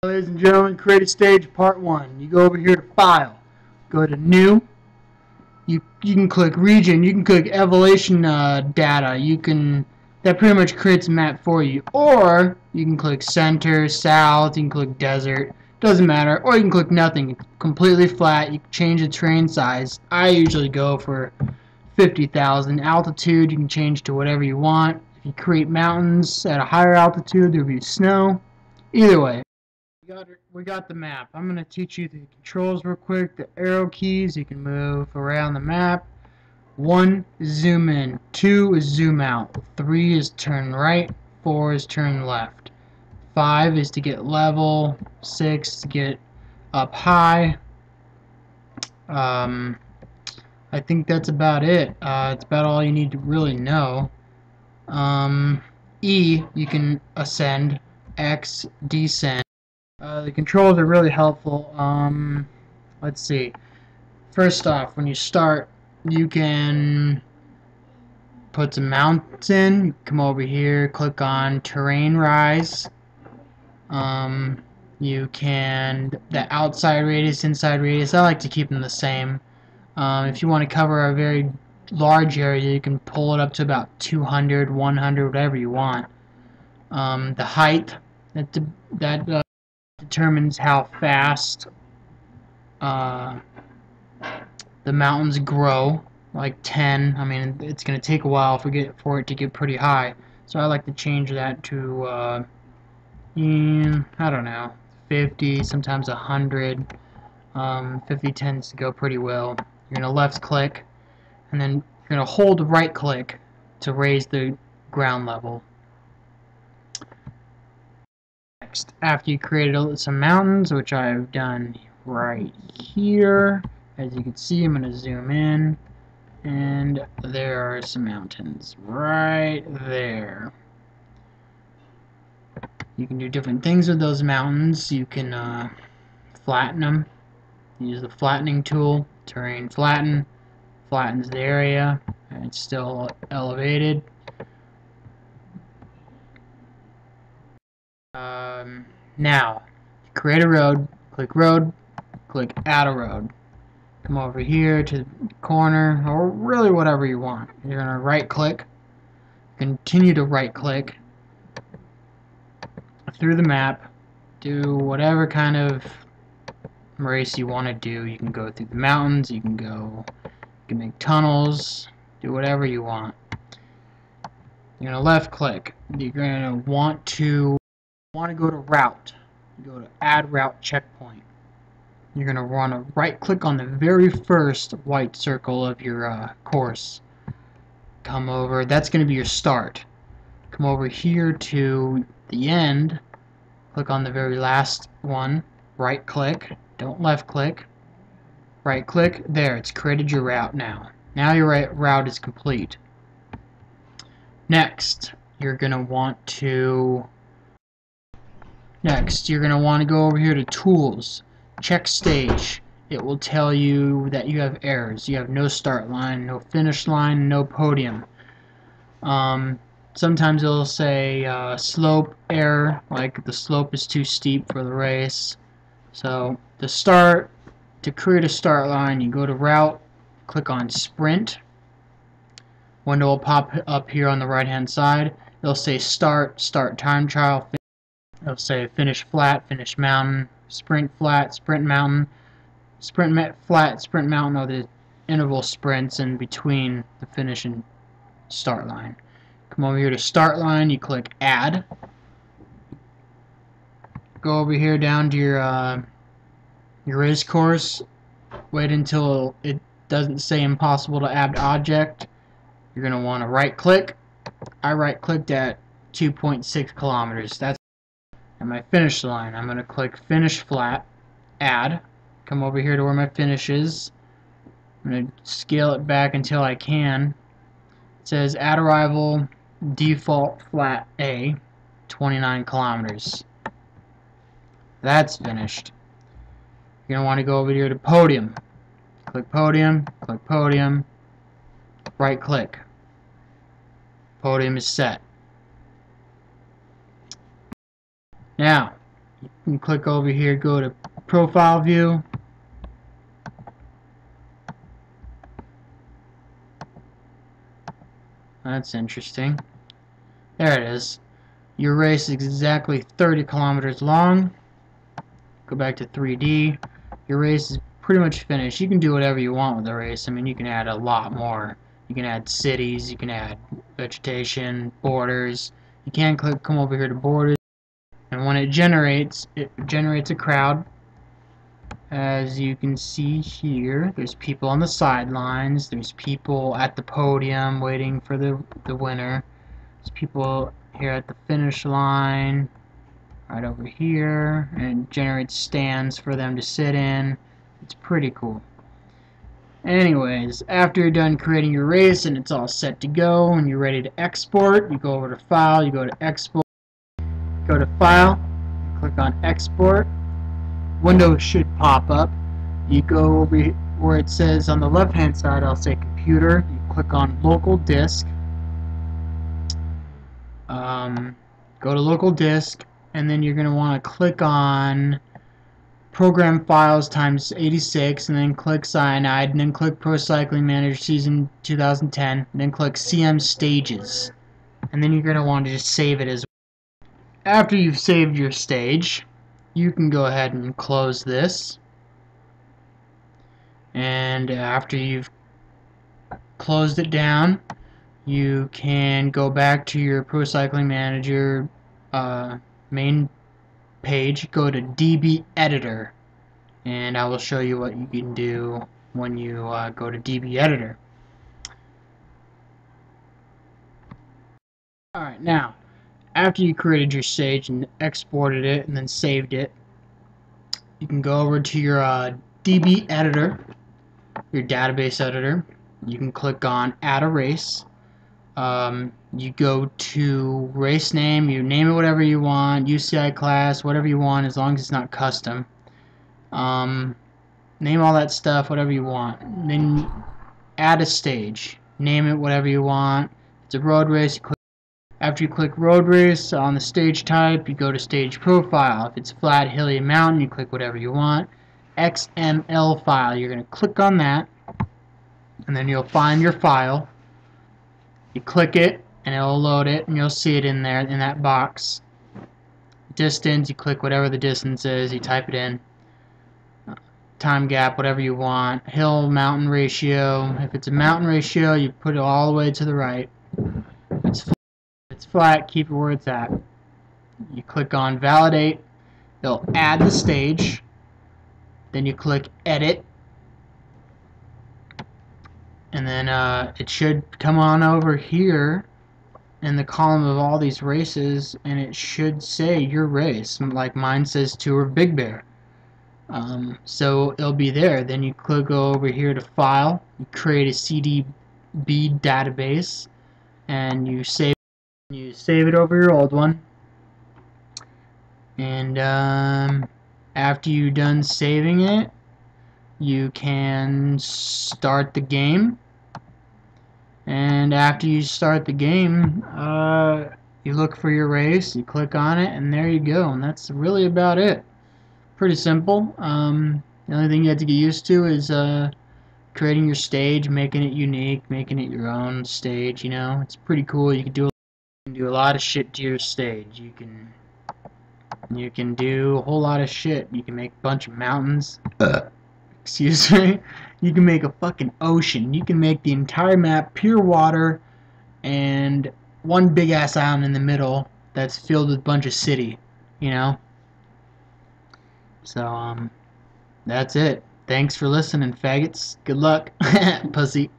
Ladies and gentlemen, create a stage part 1. You go over here to File, go to New. You can click Region. You can click Elevation Data. That pretty much creates a map for you. Or you can click Center, South. You can click Desert. Doesn't matter. Or you can click nothing. It's completely flat. You can change the terrain size. I usually go for 50,000. Altitude you can change to whatever you want. If you create mountains at a higher altitude, there'll be snow. Either way. We got the map. I'm going to teach you the controls real quick. The arrow keys, you can move around the map. 1 is zoom in, 2 is zoom out, 3 is turn right, 4 is turn left, 5 is to get level, 6 to get up high. I think that's about it. It's about all you need to really know. E, you can ascend. X, descend. The controls are really helpful. Let's see. First off, when you start, you can put some mounts in. Come over here, click on Terrain Rise. You can, the outside radius, inside radius, I like to keep them the same. If you want to cover a very large area, you can pull it up to about 200, 100, whatever you want. The height, that determines how fast the mountains grow. Like 10. I mean, it's going to take a while for it to get pretty high. So I like to change that to I don't know, 50, sometimes 100. 50 tends to go pretty well. You're going to left click, and then you're going to hold right click to raise the ground level. Next, after you created some mountains, which I've done right here, as you can see, I'm going to zoom in, and there are some mountains right there. You can do different things with those mountains. You can flatten them. Use the flattening tool. Terrain flatten. Flattens the area, and it's still elevated. Now, create a road, click add a road. Come over here to the corner, or really whatever you want. You're going to right click, continue to right click through the map, do whatever kind of race you want to do. You can go through the mountains, you can make tunnels, do whatever you want. You're going to left click. You're going to want to go to route. You go to add route checkpoint. You're going to want to right click on the very first white circle of your course. Come over, that's going to be your start. Come over here to the end, click on the very last one, right click, don't left click, right click, there, it's created your route now. Now your route is complete. Next, you're going to want to go over here to Tools, check Stage. It will tell you that you have errors. You have no start line, no finish line, no podium. Sometimes it'll say slope error, like the slope is too steep for the race. So to create a start line, you go to Route, click on Sprint. Window will pop up here on the right hand side. It'll say start time trial. It'll say finish flat, finish mountain, sprint flat, sprint mountain, flat, sprint mountain are the interval sprints in between the finish and start line. Come over here to start line, you click add. Go over here down to your race course. Wait until it doesn't say impossible to add object. You're going to want to right click. I right clicked at 2.6 kilometers. That's at my finish line. I'm going to click finish flat, add. Come over here to where my finish is. I'm going to scale it back until I can. It says add arrival default flat A, 29 kilometers. That's finished. You're going to want to go over here to podium. Click podium, right click. Podium is set. Now, You can click over here, go to profile view. That's interesting. There it is. Your race is exactly 30 kilometers long. Go back to 3D. Your race is pretty much finished. You can do whatever you want with the race. I mean, you can add a lot more. You can add cities, you can add vegetation, borders. You can come over here to borders, and when it generates a crowd. As you can see here, there's people on the sidelines, there's people at the podium waiting for the winner. There's people here at the finish line, right over here, and it generates stands for them to sit in. It's pretty cool. Anyways, after you're done creating your race and it's all set to go and you're ready to export, you go over to File, you go to Export, go to File, click on Export. Window should pop up. You go over where it says on the left hand side, I'll say Computer, you click on Local Disk. Go to Local Disk, and then you're going to want to click on Program Files times 86, and then click Cyanide, and then click Pro Cycling Manager Season 2010, and then click CM Stages. And then you're going to want to just save it as well. After you've saved your stage, you can go ahead and close this. And after you've closed it down, you can go back to your Pro Cycling Manager main page, go to DB Editor, and I will show you what you can do when you go to DB Editor. Alright, now, after you created your stage and exported it and then saved it, you can go over to your DB Editor, your database editor. You can click on Add a Race. You go to race name, you name it whatever you want, UCI class, whatever you want, as long as it's not custom. Name all that stuff, whatever you want. Then add a stage. Name it whatever you want. If it's a road race, after you click road race on the stage type, you go to stage profile. If it's flat, hilly, mountain, you click whatever you want. XML file, you're going to click on that, and then you'll find your file. You click it, and it'll load it, and you'll see it in there, in that box. Distance, you click whatever the distance is, you type it in. Time gap, whatever you want. Hill, mountain ratio. If it's a mountain ratio, you put it all the way to the right. If it's flat, keep it where it's at. You click on validate. It'll add the stage. Then you click edit. And then it should come on over here in the column of all these races, and it should say your race, like mine says Tour of Big Bear. So it'll be there. Then you click over here to File, you create a CDB database, and you save it over your old one. And after you're done saving it, you can start the game. And after you start the game, you look for your race, you click on it, and there you go. And that's really about it. Pretty simple. The only thing you have to get used to is creating your stage, making it unique, making it your own stage. You know, it's pretty cool. You can do a lot of shit to your stage. You can do a whole lot of shit. You can make a bunch of mountains. Excuse me. You can make a fucking ocean. You can make the entire map pure water and one big ass island in the middle that's filled with a bunch of city, you know? So, that's it. Thanks for listening, faggots. Good luck. Pussy.